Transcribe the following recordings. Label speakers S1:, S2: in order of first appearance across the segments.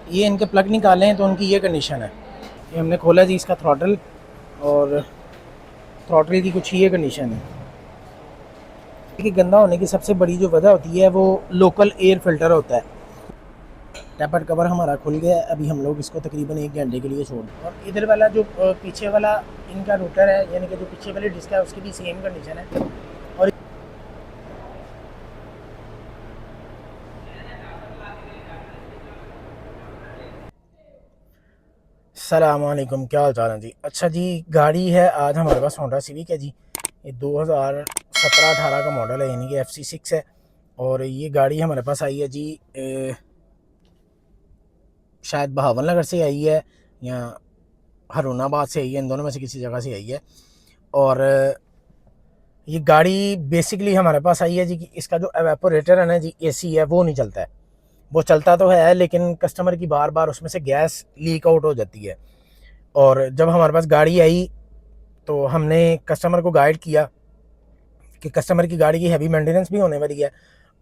S1: ये इनके प्लग निकाले हैं तो उनकी ये कंडीशन है। ये हमने खोला जी इसका थ्रॉटल, और थ्रॉटल की कुछ ये कंडीशन है कि गंदा होने की सबसे बड़ी जो वजह होती है वो लोकल एयर फिल्टर होता है। टैपर कवर हमारा खुल गया है। अभी हम लोग इसको तकरीबन 1 घंटे के लिए छोड़ दें। और इधर वाला जो पीछे वाला इनका रोटर है, यानी कि जो पीछे वाली डिस्क है, उसकी भी सेम कंडीशन है। और सलामकुम, क्या हाल चाल है जी। अच्छा जी, गाड़ी है आज हमारे पास होंडा सिविक है जी। ये 2017-18 का मॉडल है, यानी कि FC6 है। और ये गाड़ी हमारे पास आई है जी, शायद बहावल नगर से आई है या हरुणाबाद से आई है, इन दोनों में से किसी जगह से आई है। और ये गाड़ी बेसिकली हमारे पास आई है जी कि इसका जो एवेपोरेटर है ना जी, AC है, वो नहीं चलता है। वो चलता तो है लेकिन कस्टमर की बार बार उसमें से गैस लीक आउट हो जाती है। और जब हमारे पास गाड़ी आई तो हमने कस्टमर को गाइड किया कि कस्टमर की गाड़ी की हैवी मेंटेनेंस भी होने वाली है,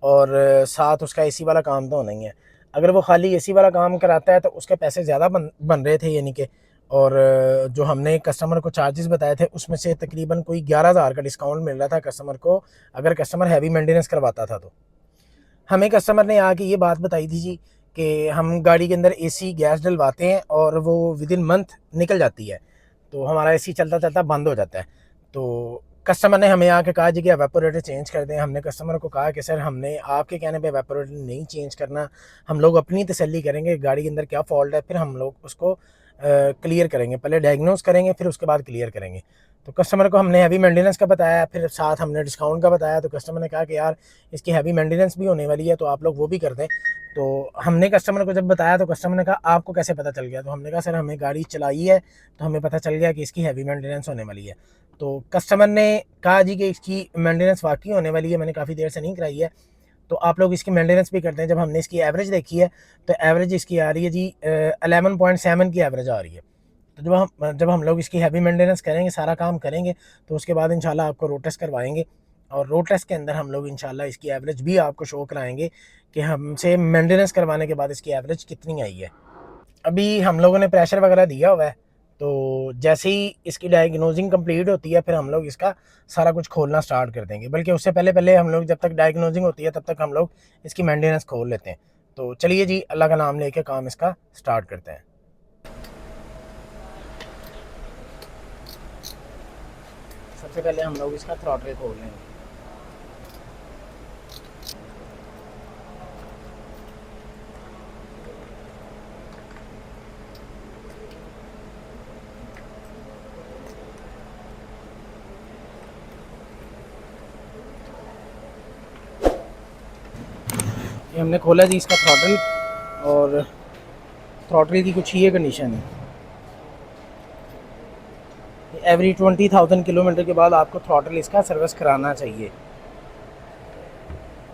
S1: और साथ उसका AC वाला काम तो होना ही है। अगर वो खाली AC वाला काम कराता है तो उसके पैसे ज़्यादा बन रहे थे, यानी कि। और जो हमने कस्टमर को चार्जेस बताए थे उसमें से तकरीबन कोई 11,000 का डिस्काउंट मिल रहा था कस्टमर को, अगर कस्टमर हैवी मेंटेनेंस करवाता था। तो हमें कस्टमर ने आके ये बात बताई थी जी कि हम गाड़ी के अंदर AC गैस डलवाते हैं और वो विद इन मंथ निकल जाती है, तो हमारा AC चलता चलता बंद हो जाता है। तो कस्टमर ने हमें आके कहा जी कि एवेपोरेटर चेंज कर दें। हमने कस्टमर को कहा कि सर, हमने आपके कहने पे एवेपोरेटर नहीं चेंज करना, हम लोग अपनी तसल्ली करेंगे गाड़ी के अंदर क्या फॉल्ट है, फिर हम लोग उसको क्लियर करेंगे। पहले डायग्नोस करेंगे, फिर उसके बाद क्लियर करेंगे। तो कस्टमर को हमने हैवी मेंटेनेंस का बताया, फिर साथ हमने डिस्काउंट का बताया। तो कस्टमर ने कहा कि यार, इसकी हैवी मेंटेनेंस भी होने वाली है, तो आप लोग वो भी कर दें। तो हमने कस्टमर को जब बताया तो कस्टमर ने कहा आपको कैसे पता चल गया। तो हमने कहा सर, हमें गाड़ी चलाई है तो हमें पता चल गया कि इसकी हैवी मेंटेनेंस होने वाली है। तो कस्टमर ने कहा जी कि इसकी मेंटेनेंस वाकई होने वाली है, मैंने काफ़ी देर से नहीं कराई है, तो आप लोग इसकी मेंटेनेंस भी करते हैं। जब हमने इसकी एवरेज देखी है तो एवरेज इसकी आ रही है जी 11.7 की एवरेज आ रही है। तो जब हम लोग इसकी हैवी मेंटेनेंस करेंगे, सारा काम करेंगे, तो उसके बाद इंशाल्लाह आपको रोड टेस्ट करवाएंगे। और रोड टेस्ट के अंदर हम लोग इंशाल्लाह इसकी एवरेज भी आपको शो कराएंगे कि हमसे मेंटेनेंस करवाने के बाद इसकी एवरेज कितनी आई है। अभी हम लोगों ने प्रेशर वगैरह दिया हुआ है, तो जैसे ही इसकी डायग्नोजिंग कंप्लीट होती है फिर हम लोग इसका सारा कुछ खोलना स्टार्ट कर देंगे। बल्कि उससे पहले पहले हम लोग, जब तक डायग्नोजिंग होती है तब तक हम लोग इसकी मेंटेनेंस खोल लेते हैं। तो चलिए जी, अल्लाह का नाम लेके काम इसका स्टार्ट करते हैं। सबसे पहले हम लोग इसका थ्रॉटल खोल लेंगे। ये हमने खोला जी इसका थ्रॉटल, और थ्रॉटल की कुछ ये कंडीशन है। एवरी 20,000 किलोमीटर के बाद आपको थ्रॉटल इसका सर्विस कराना चाहिए।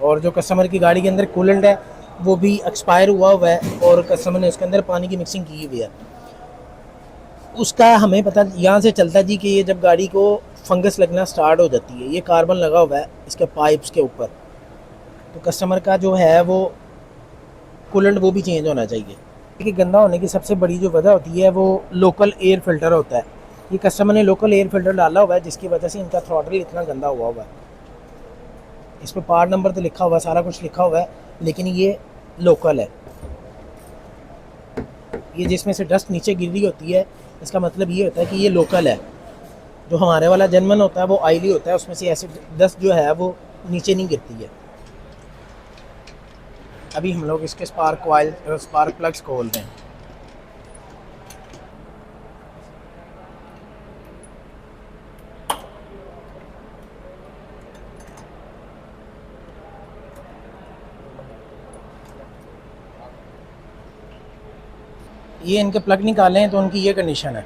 S1: और जो कस्टमर की गाड़ी के अंदर कूलेंट है वो भी एक्सपायर हुआ है, और कस्टमर ने उसके अंदर पानी की मिक्सिंग की हुई है। उसका हमें पता यहाँ से चलता जी कि ये जब गाड़ी को फंगस लगना स्टार्ट हो जाती है, ये कार्बन लगा हुआ है इसके पाइप्स के ऊपर, तो कस्टमर का जो है वो कूलेंट वो भी चेंज होना चाहिए। कि गंदा होने की सबसे बड़ी जो वजह होती है वो लोकल एयर फिल्टर होता है। ये कस्टमर ने लोकल एयर फिल्टर डाला हुआ है, जिसकी वजह से इनका थ्रॉटल इतना गंदा हुआ है। इस पर पार्ट नंबर तो लिखा हुआ है, सारा कुछ लिखा हुआ है, लेकिन ये लोकल है। ये जिसमें से डस्ट नीचे गिर रही होती है, इसका मतलब ये होता है कि ये लोकल है। जो हमारे वाला जनमन होता है वो ऑयली होता है, उसमें से ऐसे डस्ट जो है वो नीचे नहीं गिरती है। अभी हम लोग इसके स्पार्क प्लग्स खोलते हैं। ये इनके प्लग निकाले हैं तो उनकी ये कंडीशन है।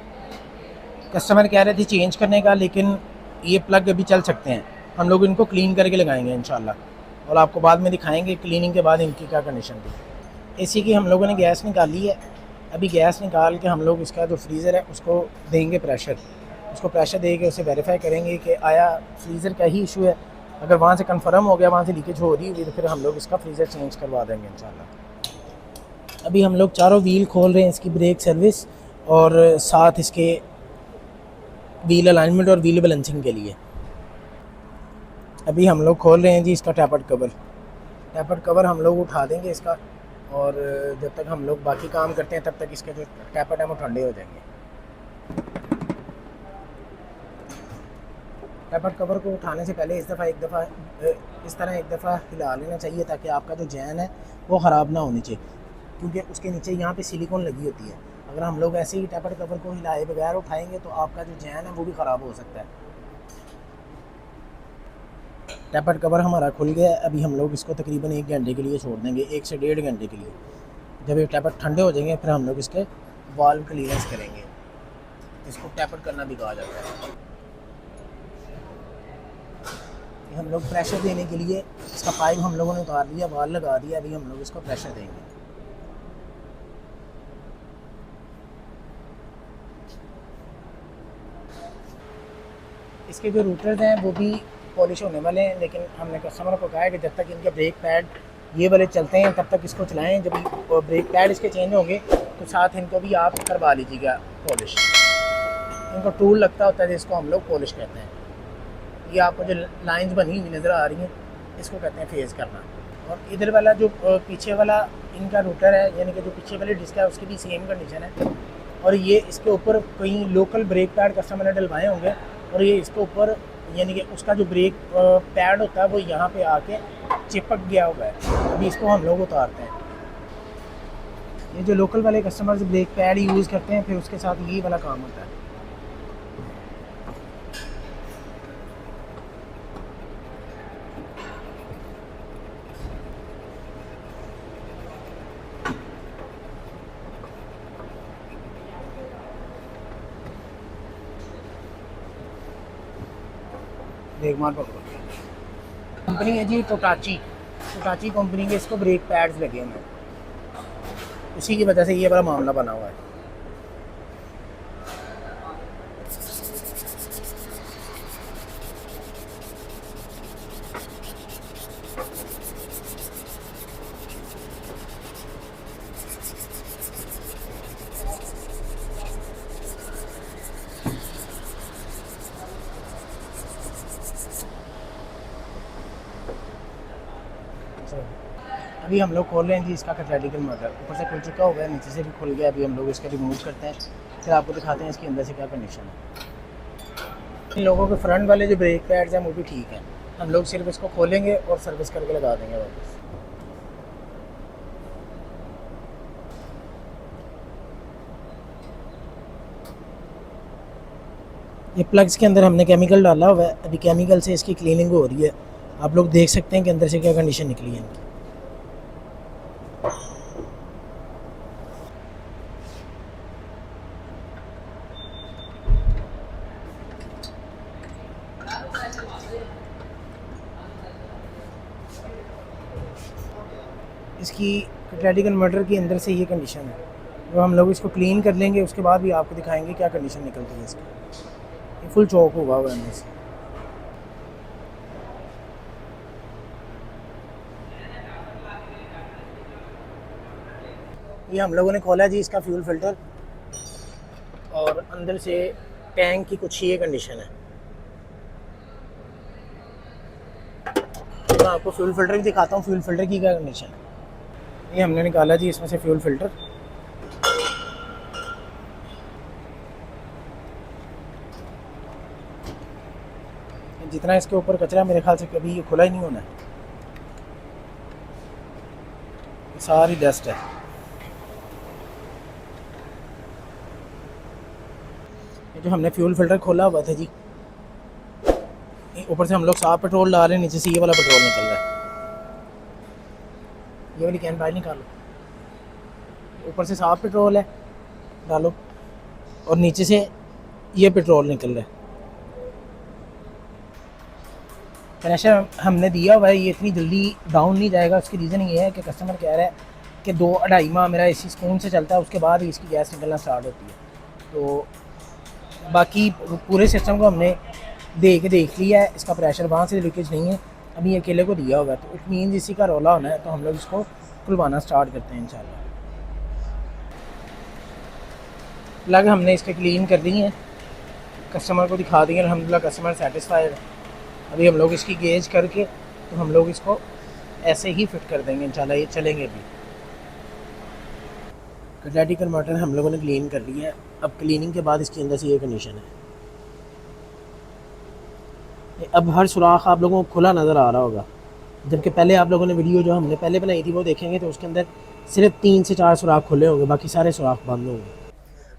S1: कस्टमर कह रहे थे चेंज करने का, लेकिन ये प्लग अभी चल सकते हैं। हम लोग इनको क्लीन करके लगाएंगे इंशाल्लाह, और आपको बाद में दिखाएंगे क्लीनिंग के बाद इनकी क्या कंडीशन थी। AC की हम लोगों ने गैस निकाली है। अभी गैस निकाल के हम लोग इसका जो फ्रीज़र है उसको देंगे प्रेशर। उसको प्रेशर दे के उसे वेरीफाई करेंगे कि आया फ्रीज़र का ही इशू है। अगर वहाँ से कंफर्म हो गया, वहाँ से लीकेज हो रही हुई, तो फिर हम लोग इसका फ्रीज़र चेंज करवा देंगे इंशाल्लाह। अभी हम लोग चारों व्हील खोल रहे हैं इसकी ब्रेक सर्विस और साथ इसके व्हील अलाइनमेंट और व्हील बैलेंसिंग के लिए। अभी हम लोग खोल रहे हैं जी इसका टैपर्ड कवर। टैपर्ड कवर हम लोग उठा देंगे इसका, और जब तक हम लोग बाकी काम करते हैं तब तक इसके जो टैपर्ड हैं वो ठंडे हो जाएंगे। टैपर्ड कवर को उठाने से पहले एक दफ़ा इस तरह एक दफ़ा हिला लेना चाहिए ताकि आपका जो जैन है वो ख़राब ना होनी चाहिए, क्योंकि उसके नीचे यहाँ पे सिलिकॉन लगी होती है। अगर हम लोग ऐसे ही टैपर्ड कवर को हिलाए बगैर उठाएंगे तो आपका जो जैन है वो भी ख़राब हो सकता है। टैपर्ड कवर हमारा खुल गया है। अभी हम लोग इसको तकरीबन 1 घंटे के लिए छोड़ देंगे, 1 से 1.5 घंटे के लिए। जब ये टैपर्ड ठंडे हो जाएंगे फिर हम लोग इसके वाल्व क्लीयरेंस करेंगे, इसको टैपर्ड करना भी कहा जाता है। हम लोग प्रेशर देने के लिए इसका पाइप हम लोगों ने उतार दिया, वाल लगा दिया। अभी हम लोग इसको प्रेशर देंगे। इसके जो रूटर्स हैं वो भी पॉलिश होने वाले हैं, लेकिन हमने कस्टमर को कहा है कि जब तक इनके ब्रेक पैड ये वाले चलते हैं तब तक इसको चलाएं। जब ब्रेक पैड इसके चेंज होंगे तो साथ इनको भी आप करवा लीजिएगा पॉलिश। इनको टूल लगता होता है जिसको हम लोग पॉलिश कहते हैं। ये आपको जो लाइंस बनी हुई नज़र आ रही हैं इसको कहते हैं फेस करना। और इधर वाला जो पीछे वाला इनका रूटर है, यानी कि जो पीछे वाली डिस्क है उसकी भी सेम कंडीशन है। और ये इसके ऊपर कहीं लोकल ब्रेक पैड कस्टमर ने डलवाए होंगे और ये इसके ऊपर यानी कि उसका जो ब्रेक पैड होता है वो यहाँ पे आके चिपक गया हुआ है। अभी इसको हम लोग उतारते हैं। ये जो लोकल वाले कस्टमर्स ब्रेक पैड यूज़ करते हैं फिर उसके साथ यही वाला काम होता है। देखभाल पकड़ो। कंपनी है जी टोटाची कंपनी के इसको ब्रेक पैड्स लगे हुए हैं, उसी की वजह से ये बड़ा मामला बना हुआ है। अभी हम लोग खोल रहे हैं जी इसका कैटेलिकल मोटर। ऊपर से खुल चुका हुआ है, नीचे से भी खुल गया। अभी हम लोग इसका रिमूव करते हैं, फिर आपको दिखाते हैं इसके अंदर से क्या कंडीशन है। इन लोगों के फ्रंट वाले जो ब्रेक पैड्स हैं वो भी ठीक हैं। हम लोग सिर्फ इसको खोलेंगे और सर्विस करके लगा देंगे वापस। ये प्लग्स के अंदर हमने केमिकल डाला हुआ है। अभी केमिकल से इसकी क्लीनिंग हो रही है। आप लोग देख सकते हैं कि अंदर से क्या कंडीशन निकली है इनकी। इसकी कैटेलिकल मोटर की अंदर से ये कंडीशन है। तो हम लोग इसको क्लीन कर लेंगे, उसके बाद भी आपको दिखाएंगे क्या कंडीशन निकलती है इसकी। ये फुल चौक हुआ है अंदर से। ये हम लोगों ने खोला जी इसका फ्यूल फिल्टर, और अंदर से टैंक की कुछ ये कंडीशन है। मैं आपको फ्यूल फिल्टर भी दिखाता हूँ, फ्यूल फिल्टर की क्या कंडीशन है। ये हमने निकाला जी इसमें से फ्यूल फिल्टर। जितना इसके ऊपर कचरा मेरे ख्याल से कभी ये खुला ही नहीं होना है, सारी डस्ट है। ये जो हमने फ्यूल फिल्टर खोला हुआ था जी, ऊपर से हम लोग साफ पेट्रोल डाल रहे हैं, नीचे से ये वाला पेट्रोल निकल रहा है। ये वाली कैन बाहर निकालो। ऊपर से साफ पेट्रोल है डालो और नीचे से ये पेट्रोल निकल रहा है। प्रेशर हमने दिया हुआ है, ये इतनी जल्दी डाउन नहीं जाएगा। उसकी रीज़न ये है कि कस्टमर कह रहा है कि 2-2.5 माह मेरा एसी सुकून से चलता है, उसके बाद ही इसकी गैस निकलना स्टार्ट होती है। तो बाकी पूरे सिस्टम को हमने देख लिया है, इसका प्रेशर वहाँ से लीकेज नहीं है। अभी अकेले को दिया हुआ है, तो इट मीन्स इसी का रोला होना है। तो हम लोग इसको खुलवाना स्टार्ट करते हैं इंशाल्लाह। प्लग हमने इसके क्लीन कर दी हैं, कस्टमर को दिखा दी है, अल्हम्दुलिल्लाह कस्टमर सेटिस्फाइड। अभी हम लोग इसकी गेज करके तो हम लोग इसको ऐसे ही फिट कर देंगे इंशाल्लाह, ये चलेंगे भी। कैटेलिटिक कन्वर्टर हम लोगों ने क्लीन कर लिया है। अब क्लीनिंग के बाद इसके अंदर से ये कंडीशन है। अब हर सुराख आप लोगों को खुला नज़र आ रहा होगा, जबकि पहले आप लोगों ने वीडियो जो हमने पहले बनाई थी वो देखेंगे तो उसके अंदर सिर्फ 3 से 4 सुराख खुले होंगे, बाकी सारे सुराख बंद होंगे।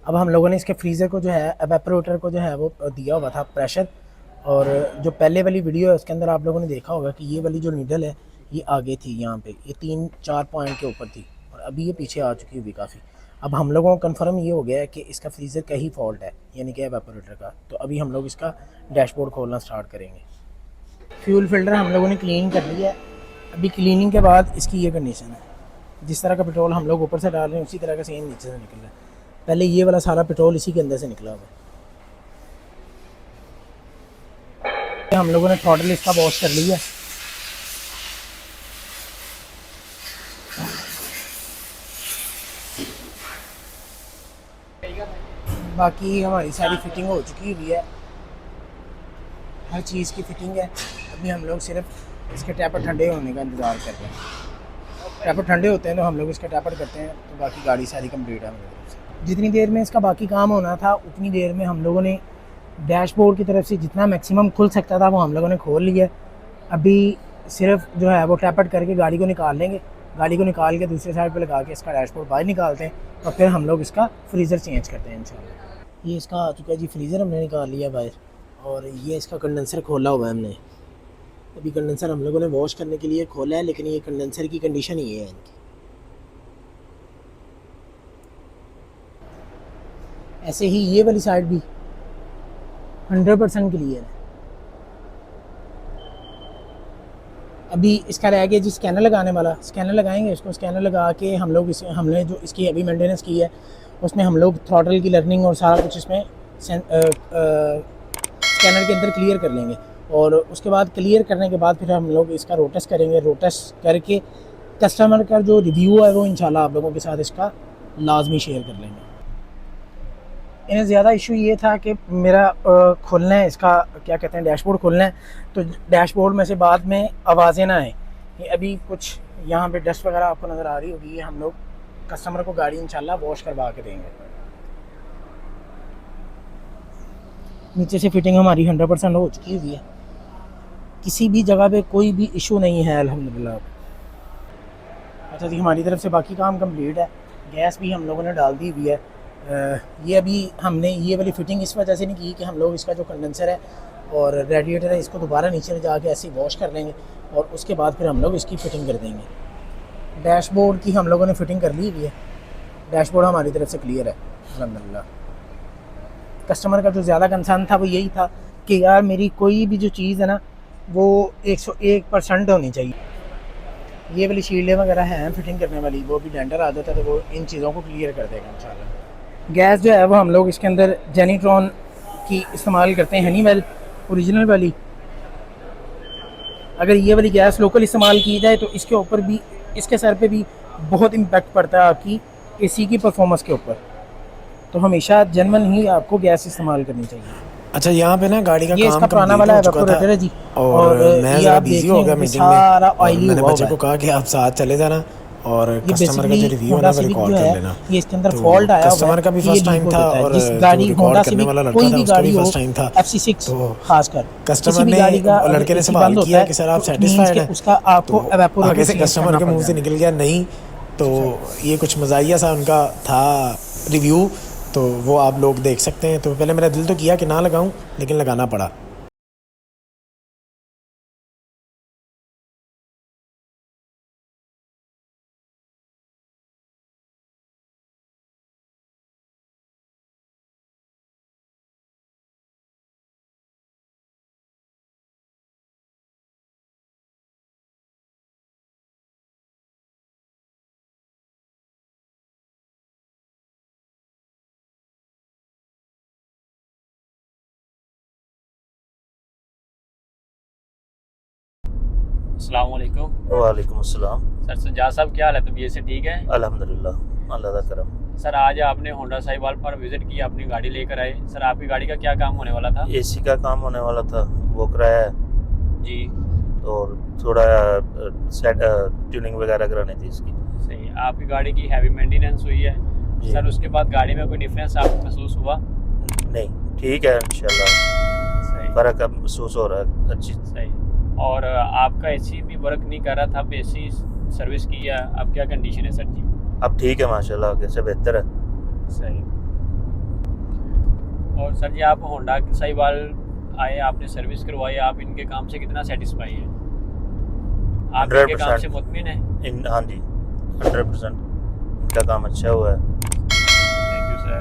S1: अब हम लोगों ने इसके फ्रीज़र को जो है, एवेपोरेटर को जो है वो दिया हुआ था प्रेशर, और जो पहले वाली वीडियो है उसके अंदर आप लोगों ने देखा होगा कि ये वाली जो नीडल है ये आगे थी, यहाँ पे ये 3-4 पॉइंट के ऊपर थी, और अभी ये पीछे आ चुकी हुई काफ़ी। अब हम लोगों को कंफर्म ये हो गया है कि इसका फ्रीज़र का ही फॉल्ट है, यानी कि एवेपोरेटर का। तो अभी हम लोग इसका डैशबोर्ड खोलना स्टार्ट करेंगे। फ्यूल फिल्टर हम लोगों ने क्लीन कर लिया है। अभी क्लीनिंग के बाद इसकी ये कंडीशन है, जिस तरह का पेट्रोल हम लोग ऊपर से डाल रहे हैं उसी तरह का सेम नीचे से निकल रहा है। पहले ये वाला सारा पेट्रोल इसी के अंदर से निकला हुआ है। हम लोगों ने थ्रॉटल इसका वॉश कर लिया। बाकी हमारी सारी फिटिंग हो चुकी हुई है, हर चीज़ की फिटिंग है। अभी हम लोग सिर्फ इसके टैपर ठंडे होने का इंतज़ार कर रहे हैं। टैपर ठंडे होते हैं तो हम लोग इसके टैपर करते हैं, तो बाकी गाड़ी सारी कंप्लीट है हमारी तरफ से। जितनी देर में इसका बाकी काम होना था उतनी देर में हम लोगों ने डैशबोर्ड की तरफ से जितना मैक्सिमम खुल सकता था वो हम लोगों ने खोल लिया। अभी सिर्फ जो है वो टैपर करके गाड़ी को निकाल लेंगे, गाड़ी को निकाल के दूसरे साइड पे लगा के इसका डैशबोर्ड बाहर निकालते हैं, और फिर हम लोग इसका फ्रीज़र चेंज करते हैं इंशाल्लाह। ये इसका आ चुका है जी, फ्रीज़र हमने निकाल लिया बाहर, और ये इसका कंडेंसर खोला हुआ है हमने। अभी कंडेंसर हम लोगों ने वॉश करने के लिए खोला है, लेकिन ये कंडेंसर की कंडीशन ये है इनकी। ऐसे ही ये वाली साइड भी 100% क्लियर है। अभी इसका रह गया जी स्कैनर लगाने वाला, स्कैनर लगाएंगे इसको। स्कैनर लगा के हम लोग हमने जो इसकी अभी मेंटेनेंस की है उसमें हम लोग थ्रॉटल की लर्निंग और सारा कुछ इसमें स्कैनर के अंदर क्लियर कर लेंगे, और उसके बाद क्लियर करने के बाद फिर हम लोग इसका रोटस करेंगे। रोटस करके कस्टमर का जो रिव्यू है वो इंशाल्लाह आप लोगों के साथ इसका लाजमी शेयर कर लेंगे। इन्हें ज़्यादा इशू ये था कि मेरा खोलना है इसका, क्या कहते हैं, डैशबोर्ड खोलना है, तो डैशबोर्ड में से बाद में आवाज़ें ना आए। ये अभी कुछ यहाँ पे डस्ट वगैरह आपको नज़र आ रही होगी, ये हम लोग कस्टमर को गाड़ी इंशाल्लाह वॉश करवा के देंगे। नीचे से फिटिंग हमारी 100% हो चुकी हुई है, किसी भी जगह पे कोई भी इशू नहीं है अल्हम्दुलिल्लाह। अच्छा जी, हमारी तरफ से बाकी काम कंप्लीट है। गैस भी हम लोगों ने डाल दी हुई है। ये अभी हमने ये वाली फ़िटिंग इस वजह से नहीं की कि हम लोग इसका जो कंडेंसर है और रेडिएटर है इसको दोबारा नीचे जाके ऐसे ही वॉश कर लेंगे, और उसके बाद फिर हम लोग इसकी फ़िटिंग कर देंगे। डैशबोर्ड की हम लोगों ने फ़िटिंग कर ली हुई है, डैशबोर्ड हमारी तरफ से क्लियर है अल्हम्दुलिल्लाह। कस्टमर का जो ज़्यादा कंसर्न था वो यही था कि यार मेरी कोई भी जो चीज़ है ना वो 101% होनी चाहिए। ये वाली शील्डें वगैरह हैं फिटिंग करने वाली, वो भी डेंटर आ जाता है तो वो इन चीज़ों को क्लियर कर देगा इंशाल्लाह। गैस जो है वो हम लोग इसके अंदर जेनिट्रॉन की इस्तेमाल करते हैं, हनीवेल ओरिजिनल वाली। अगर ये वाली गैस लोकल इस्तेमाल की जाए तो इसके ऊपर भी, इसके सर पे भी बहुत इम्पैक्ट पड़ता है आपकी एसी की परफॉर्मेंस के ऊपर, तो हमेशा जेन्युइन ही आपको गैस इस्तेमाल करनी चाहिए।
S2: अच्छा, यहाँ पे ना गाड़ी का
S1: ये
S2: काम
S1: इसका पुराना वाला एवापोरेटर है जी,
S2: और मैं ज़रा बिजी हो गया मीटिंग में,
S1: सारा
S2: और
S1: ऑयली
S2: मैंने
S1: हुआ
S2: बच्चे को कहा कि आप साथ चले जाना और
S1: ये
S2: कस्टमर का जो रिव्यू है ना वो रिकॉर्ड कर लेना।
S1: ये इसके अंदर
S2: तो
S1: फॉल्ट आया हुआ है,
S2: कस्टमर का भी फर्स्ट टाइम था और
S1: जिस
S2: जो
S1: गाड़ी होंडा
S2: रिकॉर्ड करने वाला
S1: सिविक
S2: लड़का
S1: कोई
S2: था
S1: भी
S2: उसका भी
S1: गाड़ी हो
S2: फर्स्ट टाइम था।
S1: FC6
S2: तो
S1: खासकर
S2: कस्टमर ने, लड़के ने सवाल किया कि सर आप सेटिस्फाइड हैं,
S1: उसका आपको
S2: तो
S1: एवापोरेटर
S2: आगे से कस्टमर के मुंह से निकल गया नहीं। तो ये कुछ मज़ाहिया सा उनका था रिव्यू, तो वो आप लोग देख सकते हैं। तो पहले मेरा दिल तो किया कि ना लगाऊं, लेकिन लगाना पड़ा।
S3: अस्सलाम वालेकुम।
S4: वालेकुम अस्सलाम।
S3: सर सज्जाद साहब, क्या हाल है? तबीयत से ठीक है?
S4: अल्हम्दुलिल्लाह, अल्लाह का करम।
S3: सर आज आपने होंडा साहिवाल पर विजिट की, अपनी गाड़ी लेकर आए। सर आपकी गाड़ी का क्या काम होने वाला था?
S4: एसी का काम होने वाला था, वो कराया है
S3: जी
S4: और थोड़ा सेट ट्यूनिंग वगैरह करानी थी इसकी।
S3: सही। आपकी गाड़ी की हैवी मेंटेनेंस हुई है
S4: जी।
S3: सर, उसके बाद गाड़ी में कोई डिफरेंस आपको महसूस हुआ?
S4: नहीं, ठीक है इंशाल्लाह,
S3: सही
S4: फर्क अब महसूस हो रहा है अच्छी।
S3: सही। और आपका एसी भी वर्क नहीं कर रहा था, अब एसी सर्विस की है, अब क्या कंडीशन है सर जी?
S4: अब ठीक है माशाल्लाह, आगे से बेहतर है।
S3: सही। और सर जी आप होंडा साहिवाल आए, आपने सर्विस करवाई, आप इनके काम से कितना सेटिस्फाई हैं? आप इनके काम
S4: 100%
S3: से मुतमिन हैं?
S4: हाँ जी, 100% इनका काम अच्छा हुआ है।
S3: Thank you sir.